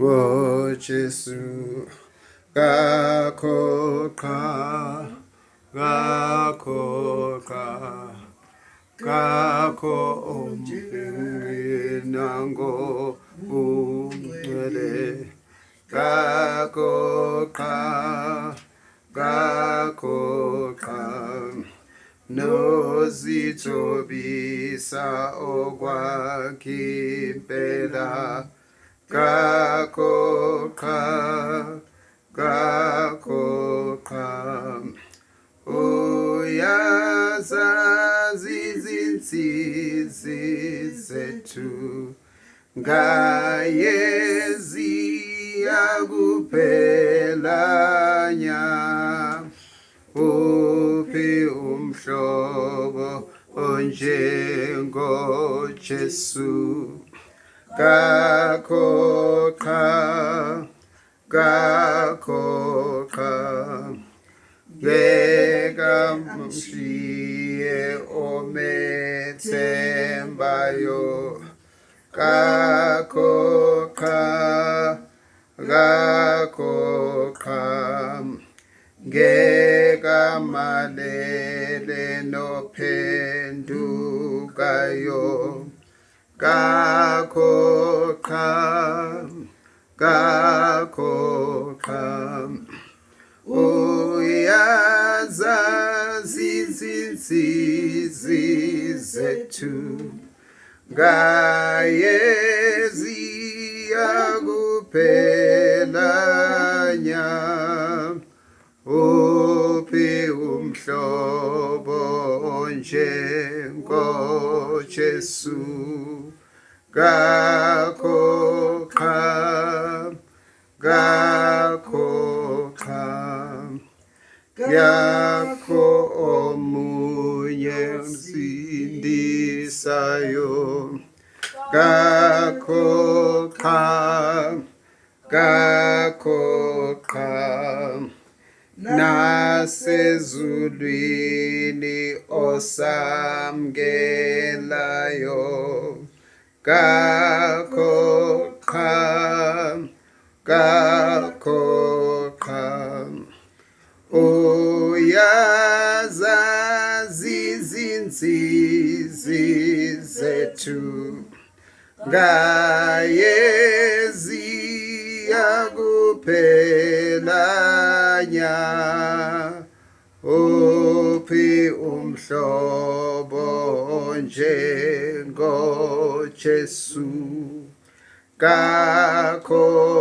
ngoJesu ngakhoqa ngakho nango ungcwele ngakhoqa nozithobisa okwakimpela ngakhoqa uyazazi izinsizi zethu ngaye ziyakuphelanya uphi umhlobo onjengoJesu ngakhoqa ngekamshiye omethembayo ngakhoqa ngekamalele nophendukayo ngakhoqa uyazazi izinsizi zethu ngaye ziyakuphelanya uphi umhlobo onjengoJesu ngakhoqa yakho omunye msindisayo ngakhoqa nasezulwini osamkelayo ngakhoqa uyazazi izinsizi zethu ngaye ziyakuphelanya uphi umhlobo onjengoJesu ngakhoqa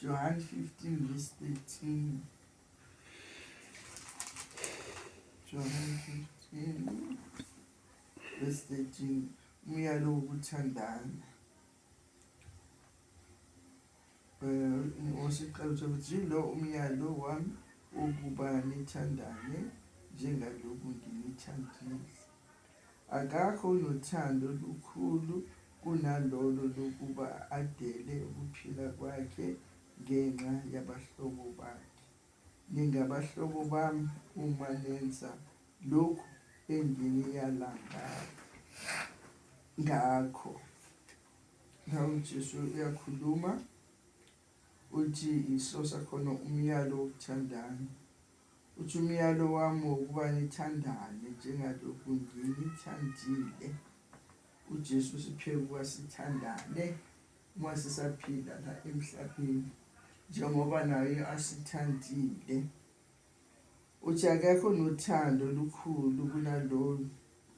John 15 verse 13. John 15 verse 13. Umyalo wokuthandana. Osiqalo sokuthi lo umyalo wami ukuba nithandane njengalokhu nginithandile. Akakho nothando lukhulu kunalolo lokuba adele ukuphila kwakhe ngenxa yabahlobo bakhe. Ningabahlobo bami uma nenza lokhu enginiyala ngakho. Nawu uJesu uyakhuluma uthi isosa khona umyalo wokuthandana. Uthi umyalo wami ukuba nithandane njengalokhu nginithandile. uJesu siphe ukuba sithandane uma sisaphila la emhlabeni njengoba naye asithandile. Uthi akekho nothando lukhulu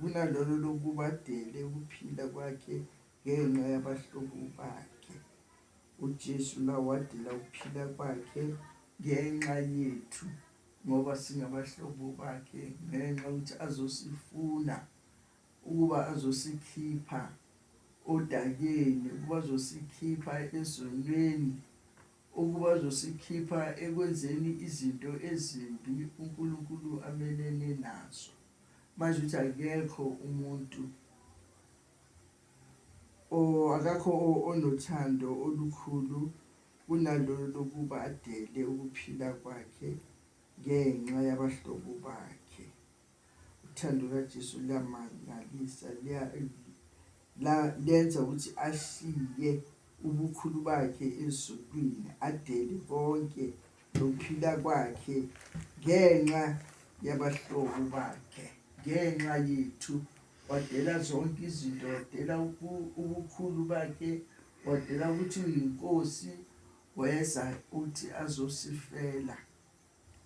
kunalolo lokuba adele ukuphila kwakhe ngenxa yabahlobo bakhe. uJesu la wadela ukuphila kwakhe ngenxa yethu ngoba singabahlobo bakhe, ngenxa ukuthi azosifuna ukuba azosikhipha odakeni, ukuba azosikhipha ezonweni, ukuba azosikhipha ekwenzeni izinto ezimbi uNkulunkulu amelene nazo. Manje uthi akekho umuntu akakho onothando olukhulu kunalolo lokuba adele ukuphila kwakhe ngenxa yabahlobo bakhe. uthando kaJesu liyamangalisa, lenza ukuthi ashiye ubukhulu bakhe ezulwini, adele konke lokuphila kwakhe ngenxa yabahlobo bakhe, ngenxa yethu. Wadela zonke izinto, wadela ubukhulu bakhe, wadela ukuthi uyinkosi, weza uthi azosifela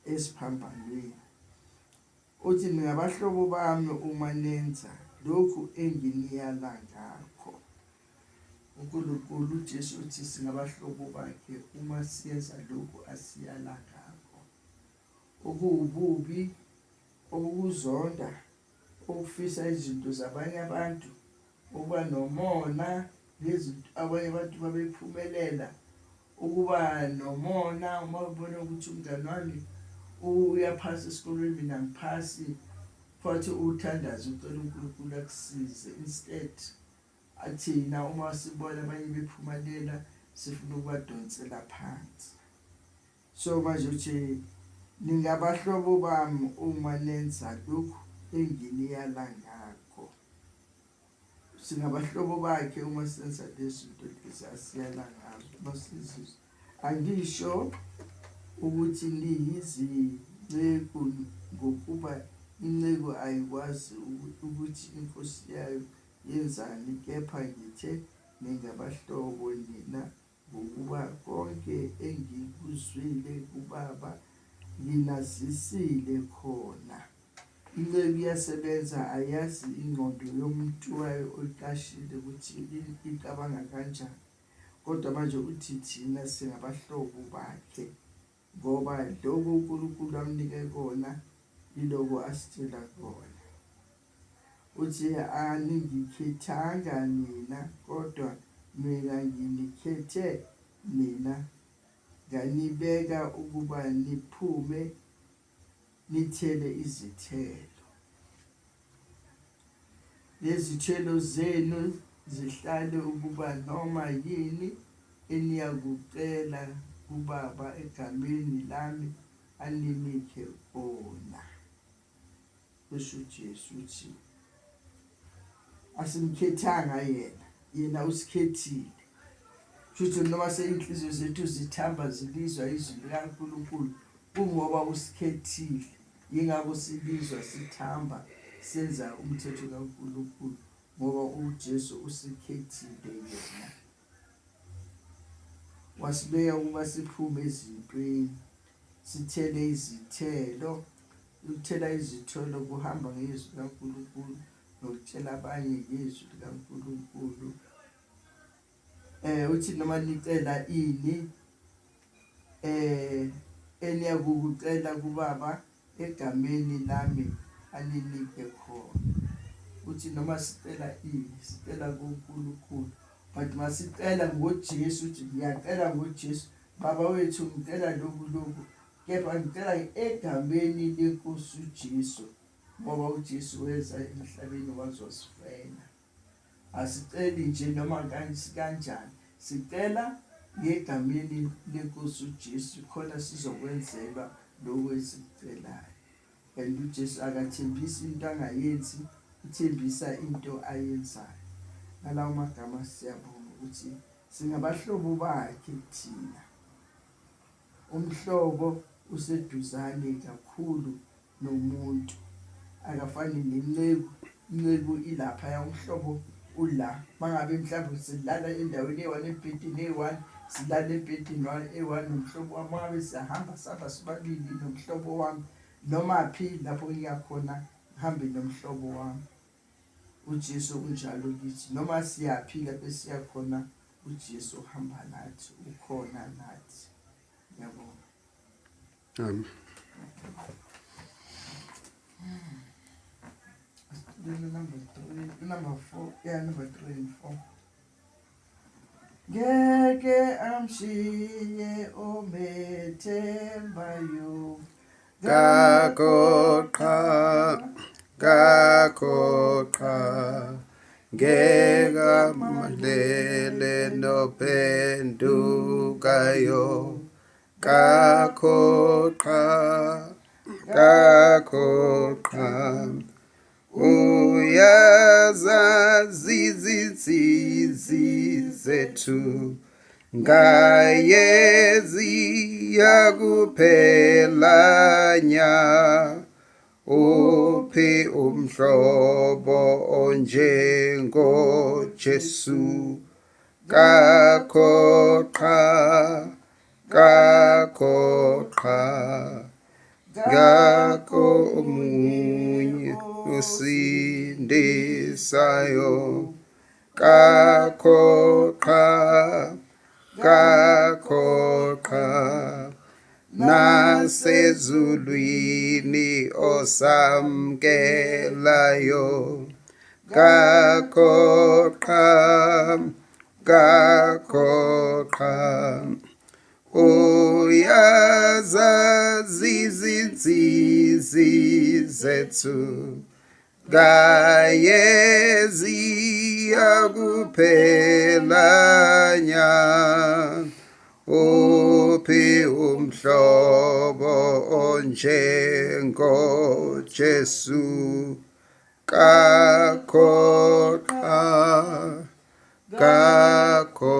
esiphambanweni. Uthi ningabahlobo bami uma nenza lokhu enginiyala ngakho. uNkulunkulu uJesu uthi singabahlobo bakhe uma siyenza lokhu asiyala ngakho. Ukuwububi, ukuzonda, ukufisa izinto zabanye abantu, ukuba nomona lezinto abanye abantu babephumelela, ukuba nomona uma ubona ukuthi umngane wami uyaphasa esikolweni mina ngiphasi, futhi uthandaze ucela uNkulunkulu akusize. Instead athina uma sibona abanye bephumelela sifuna ukubadonsela phansi. So manje uthi ningabahlobo bami uma nenza lokhu enginiyala ngakho. Singabahlobo bakhe uma senza lezinto lezi asiyala ngazo. Basizwe angisho ukuthi niyizinceku ngokuba inceku ayikwazi ukuthi inkosi yayo yenzani, kepha ngithe ningabahlobo nina ngokuba konke engikuzwile kuBaba nginazisile khona. Inceku iyasebenza, ayazi ingqondo yomuntu wayo oyiqashile ukuthi icabanga kanjani. Kodwa manje uthi thina singabahlobo bakhe ngoba lokho uNkulunkulu amnike kona yiloko asitshela kona. Uthi angingikhethanga nina, kodwa mina nginikhethe nina, nganibeka ukuba niphume nithele izithelo. Lezithelo zenu zihlale ukuba noma yini eniyakucela kuBaba egameni lami aninike kona. Kusho uJesu uthi asimkhethanga yena usikhethile. Futhi noma seyinhliziyo zethu zithamba zilizwa izwi likaNkulunkulu, kungoba usikhethile. Yingakho sibizwa sithamba senza umthetho kaNkulunkulu, ngoba uJesu usikhethile yena. Wasibeka ukuba siphume ezintweni, sithele izithelo. Ukuthela izithelo kuhamba ngezwi likaNkulunkulu nokutshela abanye ngezwi likaNkulunkulu. Uthi noma nicela ini eniyakucela kuBaba egameni lami aninike khona. Uthi noma sicela ini, sicela kuNkulunkulu. But masicela ngoJesu, uthi ngiyacela ngoJesu, Baba wethu ngicela lokhu, kepha ngicela egameni leNkosi uJesu, ngoba uJesu weza emhlabeni wazosifela. Asiceli nje noma kanjani, sicela ngegameni leNkosi uJesu khona sizokwenzelwa lokho esicelayo. And uJesu akathembisi into angayenzi, uthembisa into ayenzayo. Ngalawo magama siyabonga ukuthi singabahlobo bakhe thina. Umhlobo useduzane kakhulu nomuntu, akafani nenceku. Inceku ilapha, umhlobo ula. Mangabe mhlawumbe silala endaweni eyi-1 ebhedini eyi-1, silala ebhedini eyi-1 nomhlobo wami. Mangabe siyahamba sihamba sobabili nomhlobo wami, noma phi lapho ngiyakhona ngihambe nomhlobo wami. uJesu unjalo kithi, noma siyaphi lapho siyakhona uJesu uhamba nathi, ukhona nathi. Ngiyabonga. Amen. Number 4, yeah, number 3 and 4. Ngeke amshiye omethembayo, Gakoqa ngeka malele nophendukayo. Gakoqa uyazazi izinsizi zethu ngaye ziyakuphelanya. Uphi umhlobo onjengoJesu, kakho qha, kakho qha, kakho omunye usindisayo, kakho qha, kakho qha, nasezulwini osamkelayo, kakho qha, kakho qha. Uyazazi izinsizi zethu ngaye ziyakuphelanya. Uphi umhlobo onjengoJesu, kakho qha, kakho